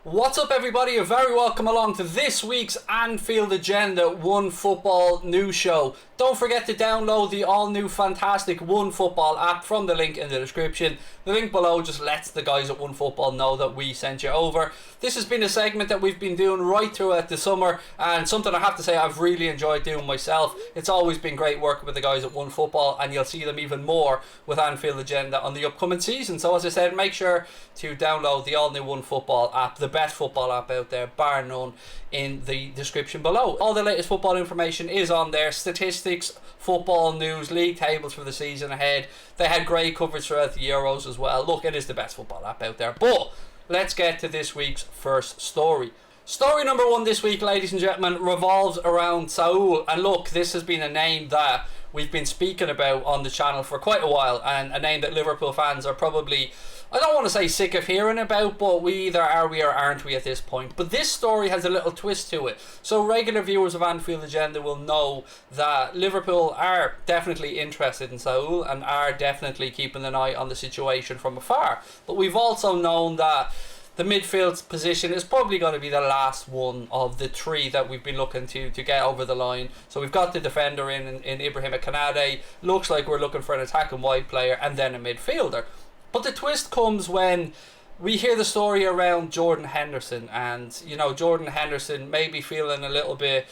What's up, everybody? You're very welcome along to this week's Anfield Agenda One Football News Show. Don't forget to download the all-new fantastic One Football app from the link in the description. The link below just lets the guys at One Football know that we sent you over. This has been a segment that we've been doing right throughout the summer, and something I have to say I've really enjoyed doing myself. It's always been great working with the guys at One Football, and you'll see them even more with Anfield Agenda on the upcoming season. So as I said, make sure to download the all-new One Football app, the best football app out there, bar none, in the description below. All the latest football information is on there. Statistics, football news, league tables for the season ahead. They had great coverage throughout the Euros as well. Look, it is the best football app out there. But let's get to this week's first story. Story number one this week, ladies and gentlemen, revolves around Saul. And look, this has been a name that we've been speaking about on the channel for quite a while, and a name that Liverpool fans are probably, I don't want to say sick of hearing about, but we either are we or aren't we at this point. But this story has a little twist to it. So regular viewers of Anfield Agenda will know that Liverpool are definitely interested in Saul and are definitely keeping an eye on the situation from afar. But we've also known that the midfield position is probably going to be the last one of the three that we've been looking to get over the line. So we've got the defender in Ibrahim Kanade. Looks like we're looking for an attacking wide player and then a midfielder. But the twist comes when we hear the story around Jordan Henderson, and you know, Jordan Henderson may be feeling a little bit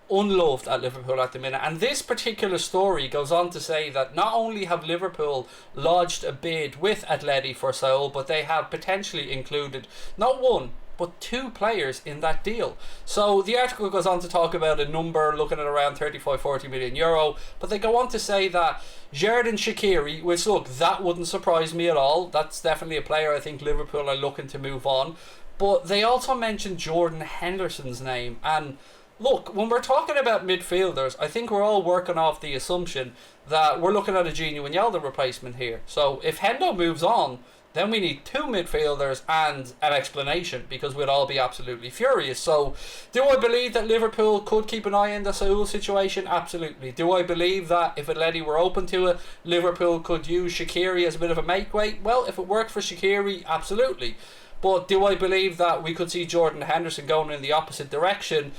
unloved at Liverpool at the minute. And this particular story goes on to say that not only have Liverpool lodged a bid with Atleti for Saul, but they have potentially included not one but two players in that deal. So the article goes on to talk about a number looking at around 35-40 million euro, but they go on to say that Xherdan Shaqiri, which, look, that wouldn't surprise me at all. That's definitely a player I think Liverpool are looking to move on. But they also mentioned Jordan Henderson's name. And look, when we're talking about midfielders, I think we're all working off the assumption that we're looking at a genuine Yalda replacement here. So if Hendo moves on, then we need two midfielders and an explanation, because we'd all be absolutely furious. So, do I believe that Liverpool could keep an eye on the Saul situation? Absolutely. Do I believe that if Atleti were open to it, Liverpool could use Shaqiri as a bit of a make-weight? Well, if it worked for Shaqiri, absolutely. But do I believe that we could see Jordan Henderson going in the opposite direction?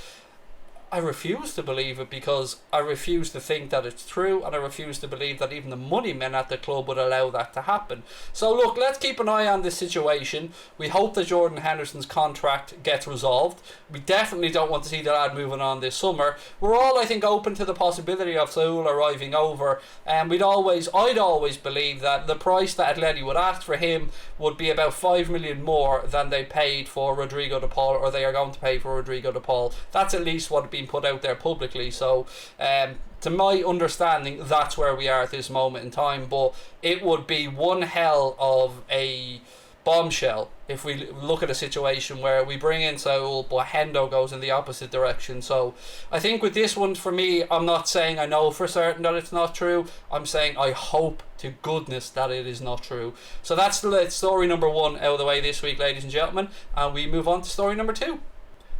I refuse to believe it, because I refuse to think that it's true, and I refuse to believe that even the money men at the club would allow that to happen. So look, let's keep an eye on this situation. We hope that Jordan Henderson's contract gets resolved. We definitely don't want to see the lad moving on this summer. We're all, I think, open to the possibility of Saul arriving over, and I'd always believe that the price that Atleti would ask for him would be about 5 million more than they paid for Rodrigo de Paul, or they are going to pay for Rodrigo de Paul. That's at least what it'd be put out there publicly. So to my understanding, that's where we are at this moment in time. But it would be one hell of a bombshell if we look at a situation where we bring in Saul but Hendo goes in the opposite direction. So I think with this one, for me, I'm not saying I know for certain that it's not true. I'm saying I hope to goodness that it is not true. So that's the story number one out of the way this week, ladies and gentlemen, and we move on to story number two.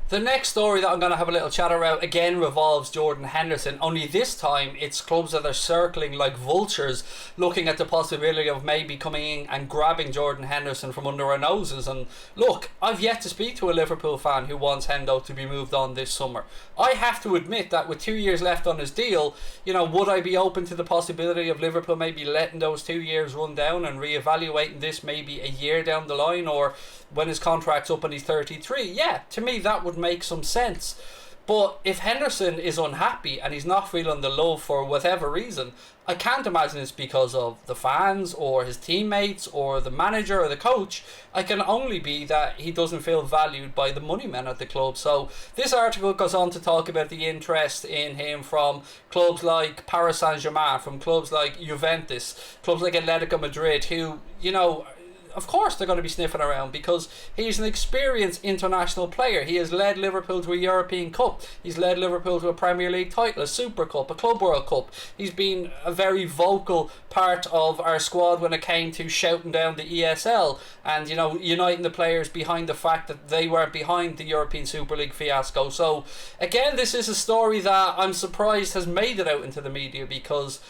The next story that I'm going to have a little chat about again revolves Jordan Henderson, only this time it's clubs that are circling like vultures looking at the possibility of maybe coming in and grabbing Jordan Henderson from under our noses. And look, I've yet to speak to a Liverpool fan who wants Hendo to be moved on this summer. I have to admit that with 2 years left on his deal, you know, would I be open to the possibility of Liverpool maybe letting those 2 years run down and reevaluating this maybe a year down the line, or when his contract's up and he's 33? Yeah, to me that would make some sense. But if Henderson is unhappy and he's not feeling the love for whatever reason, I can't imagine it's because of the fans or his teammates or the manager or the coach. I can only be that he doesn't feel valued by the money men at the club. So this article goes on to talk about the interest in him from clubs like Paris Saint-Germain, from clubs like Juventus, clubs like Atletico Madrid, who, you know, of course they're going to be sniffing around, because he's an experienced international player. He has led Liverpool to a European Cup. He's led Liverpool to a Premier League title, a Super Cup, a Club World Cup. He's been a very vocal part of our squad when it came to shouting down the ESL and, you know, uniting the players behind the fact that they were behind the European Super League fiasco. So again, this is a story that I'm surprised has made it out into the media, because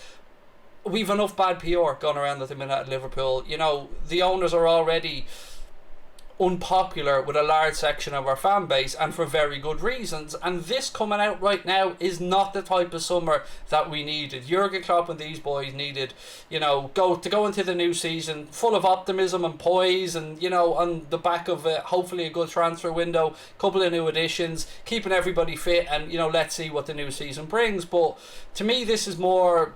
we've enough bad PR going around at the minute at Liverpool. You know, the owners are already unpopular with a large section of our fan base, and for very good reasons. And this coming out right now is not the type of summer that we needed. Jurgen Klopp and these boys needed, go into the new season full of optimism and poise, and on the back of hopefully a good transfer window, couple of new additions, keeping everybody fit, and let's see what the new season brings. But to me, this is more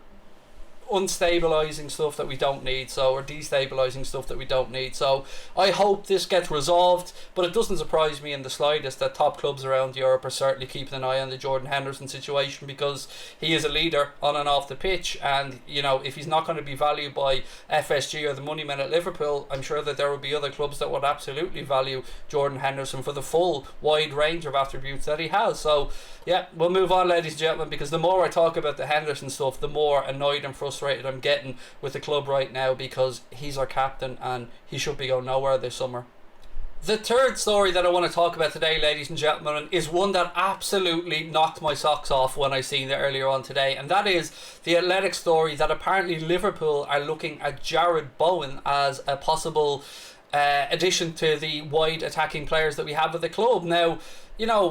unstabilizing stuff that we don't need, or destabilizing stuff that we don't need. So I hope this gets resolved, but it doesn't surprise me in the slightest that top clubs around Europe are certainly keeping an eye on the Jordan Henderson situation, because he is a leader on and off the pitch, and if he's not going to be valued by FSG or the money men at Liverpool, I'm sure that there will be other clubs that would absolutely value Jordan Henderson for the full wide range of attributes that he has. So yeah, we'll move on, ladies and gentlemen, because the more I talk about the Henderson stuff, the more annoyed and frustrated I'm getting with the club right now, because he's our captain and he should be going nowhere this summer. The third story that I want to talk about today, ladies and gentlemen, is one that absolutely knocked my socks off when I seen it earlier on today, and that is the Athletic story that apparently Liverpool are looking at Jarrod Bowen as a possible addition to the wide attacking players that we have at the club. Now,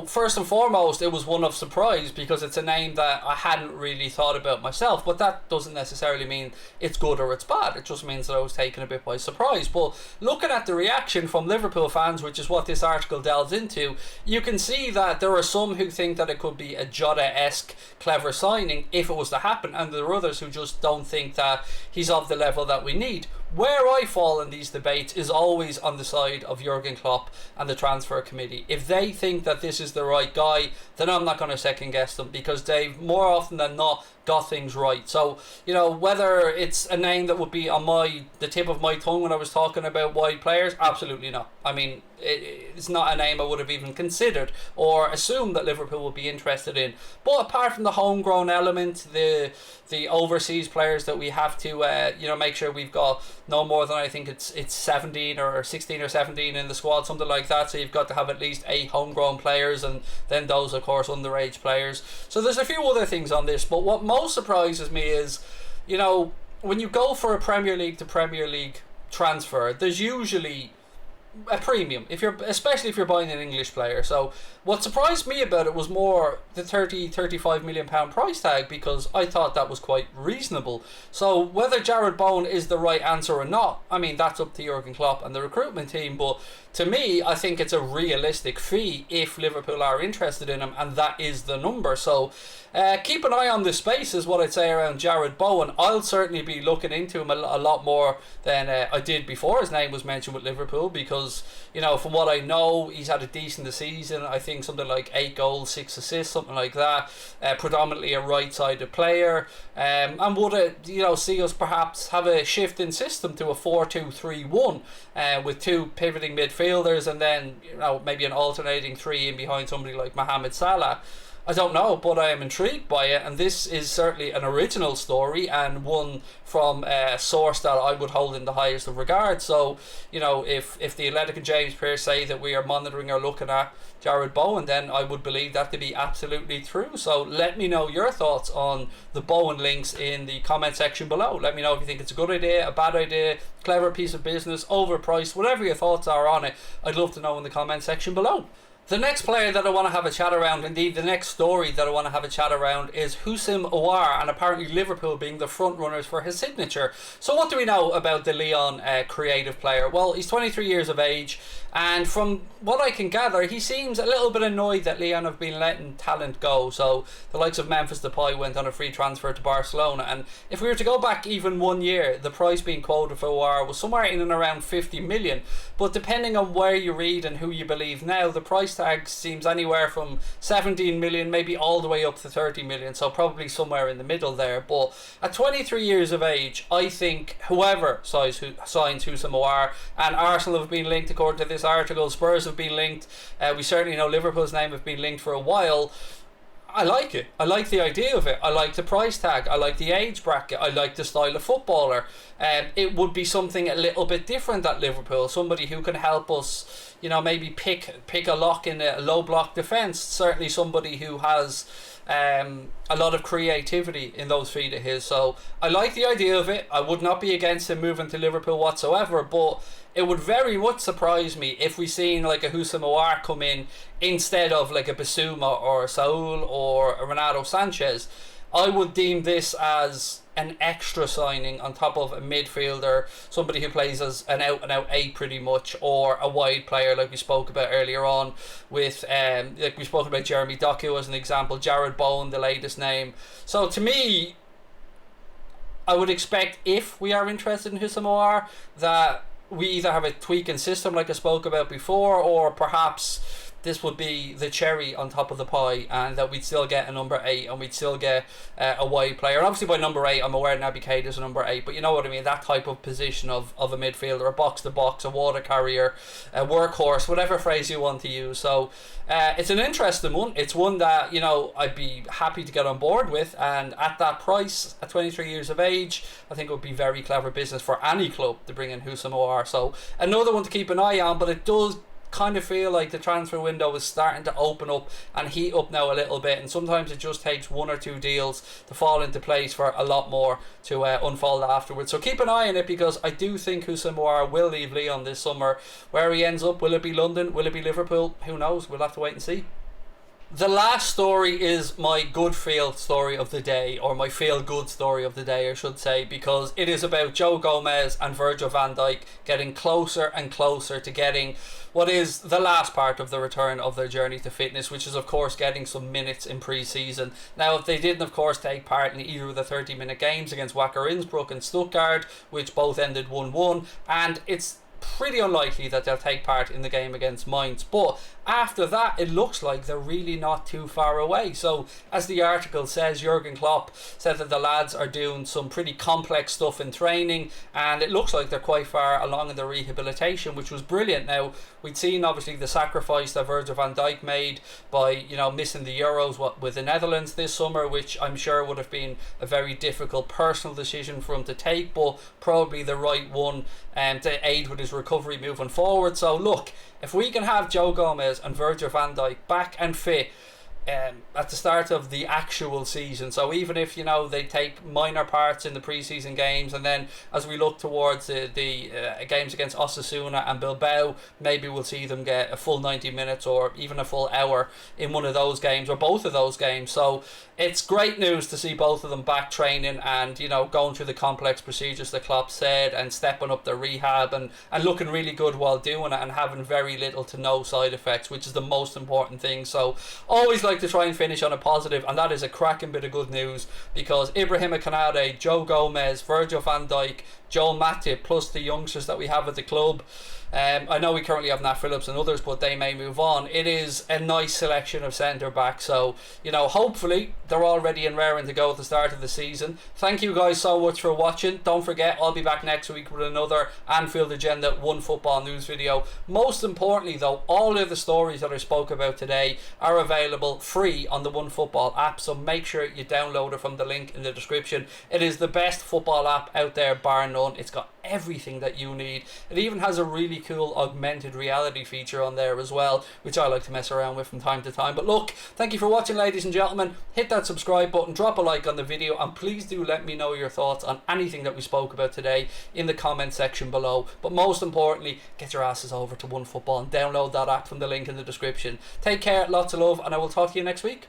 first and foremost, it was one of surprise, because it's a name that I hadn't really thought about myself, but that doesn't necessarily mean it's good or it's bad. It just means that I was taken a bit by surprise. But looking at the reaction from Liverpool fans, which is what this article delves into, you can see that there are some who think that it could be a Jota-esque clever signing if it was to happen, and there are others who just don't think that he's of the level that we need. Where I fall in these debates is always on the side of Jurgen Klopp and the transfer committee. If they think that this is the right guy, then I'm not going to second guess them, because they've more often than not got things right. So whether it's a name that would be on the tip of my tongue when I was talking about wide players, absolutely not. I mean, it's not a name I would have even considered or assumed that Liverpool would be interested in. But apart from the homegrown element, the overseas players that we have to make sure we've got no more than, I think it's 17 or 16 or 17 in the squad, something like that. So you've got to have at least 8 homegrown players, and then those, of course, underage players. So there's a few other things on this, but what most surprises me is, when you go for a Premier League to Premier League transfer, there's usually a premium, especially if you're buying an English player. So what surprised me about it was more the 35 million pound price tag, because I thought that was quite reasonable. So whether Jarrod Bowen is the right answer or not, I mean, that's up to Jurgen Klopp and the recruitment team, but to me, I think it's a realistic fee if Liverpool are interested in him, and that is the number. So keep an eye on this space is what I'd say around Jarrod Bowen. I'll certainly be looking into him a lot more than I did before his name was mentioned with Liverpool, because from what I know, he's had a decent season. I think something like 8 goals, 6 assists, something like that. Predominantly a right-sided player, and would see us perhaps have a shift in system to a 4-2-3-1 with 2 pivoting midfielders, and then maybe an alternating 3 in behind somebody like Mohamed Salah. I don't know, but I am intrigued by it, and this is certainly an original story, and one from a source that I would hold in the highest of regard. So, if the Athletic and James Pearce say that we are monitoring or looking at Jarrod Bowen, then I would believe that to be absolutely true. So let me know your thoughts on the Bowen links in the comment section below. Let me know if you think it's a good idea, a bad idea, clever piece of business, overpriced, whatever your thoughts are on it. I'd love to know in the comment section below. The next player that I want to have a chat around, indeed the next story that I want to have a chat around, is Aouar, and apparently Liverpool being the front runners for his signature. So what do we know about the Lyon creative player? Well, he's 23 years of age, and from what I can gather, he seems a little bit annoyed that Lyon have been letting talent go. So the likes of Memphis Depay went on a free transfer to Barcelona, and if we were to go back even 1 year, the price being quoted for Aouar was somewhere in and around 50 million. But depending on where you read and who you believe now, the price tag seems anywhere from 17 million, maybe all the way up to 30 million, so probably somewhere in the middle there. But at 23 years of age, I think whoever signs Aouar, and Arsenal have been linked according to this article, Spurs have been linked, we certainly know Liverpool's name have been linked for a while. I like it. I like the idea of it. I like the price tag. I like the age bracket. I like the style of footballer. It would be something a little bit different at Liverpool. Somebody who can help us, maybe pick a lock in a low block defence. Certainly somebody who has a lot of creativity in those feet of his. So I like the idea of it. I would not be against him moving to Liverpool whatsoever, but it would very much surprise me if we seen like a Aouar come in instead of like a Bissouma or a Saul or a Renato Sanchez. I would deem this as an extra signing on top of a midfielder, somebody who plays as an out-and-out 8 pretty much, or a wide player like we spoke about earlier on with, like we spoke about Jeremy Doku as an example, Jarrod Bowen, the latest name. So to me, I would expect, if we are interested in Aouar, that we either have a tweaking system like I spoke about before, or perhaps this would be the cherry on top of the pie, and that we'd still get a number 8 and we'd still get a wide player. And obviously by number 8 I'm aware Naby Keita is a number 8, but you know what I mean, that type of position of a midfielder, a box to box, a water carrier, a workhorse, whatever phrase you want to use. So it's an interesting one. It's one that I'd be happy to get on board with, and at that price, at 23 years of age, I think it would be very clever business for any club to bring in Aouar. So another one to keep an eye on, but it does kind of feel like the transfer window is starting to open up and heat up now a little bit, and sometimes it just takes 1 or 2 deals to fall into place for a lot more to unfold afterwards. So keep an eye on it, because I do think Aouar will leave Lyon this summer. Where he ends up, will it be London, will it be Liverpool, who knows, we'll have to wait and see. The last story is my good feel story of the day, or my feel good story of the day I should say, because it is about Joe Gomez and Virgil van Dijk getting closer and closer to getting what is the last part of the return of their journey to fitness, which is of course getting some minutes in pre-season. Now, if they didn't of course take part in either of the 30-minute games against Wacker Innsbruck and Stuttgart, which both ended 1-1, and it's pretty unlikely that they'll take part in the game against Mainz, but after that it looks like they're really not too far away. So as the article says, Jurgen Klopp said that the lads are doing some pretty complex stuff in training, and it looks like they're quite far along in their rehabilitation, which was brilliant. Now, we'd seen obviously the sacrifice that Virgil van Dijk made by missing the Euros with the Netherlands this summer, which I'm sure would have been a very difficult personal decision for him to take, but probably the right one to aid with his recovery moving forward. So look, if we can have Joe Gomez and Virgil van Dijk back and fit at the start of the actual season, so even if they take minor parts in the preseason games, and then as we look towards the games against Osasuna and Bilbao, maybe we'll see them get a full 90 minutes or even a full hour in one of those games or both of those games. So it's great news to see both of them back training and going through the complex procedures that Klopp said, and stepping up their rehab and looking really good while doing it, and having very little to no side effects, which is the most important thing. So always like to try and finish on a positive, and that is a cracking bit of good news, because Ibrahima Konate, Joe Gomez, Virgil van Dijk, Joel Matip, plus the youngsters that we have at the club, I know we currently have Nat Phillips and others, but they may move on. It is a nice selection of centre back, so hopefully they're all ready and raring to go at the start of the season. Thank you guys so much for watching. Don't forget, I'll be back next week with another Anfield Agenda One Football news video. Most importantly though, all of the stories that I spoke about today are available free on the One Football app, so make sure you download it from the link in the description. It is the best football app out there bar none. It's got everything that you need. It even has a really cool augmented reality feature on there as well, which I like to mess around with from time to time. But look, thank you for watching, ladies and gentlemen. Hit that subscribe button, drop a like on the video, and please do let me know your thoughts on anything that we spoke about today in the comment section below. But most importantly, get your asses over to One Football and download that app from the link in the description. Take care, lots of love, and I will talk to you next week.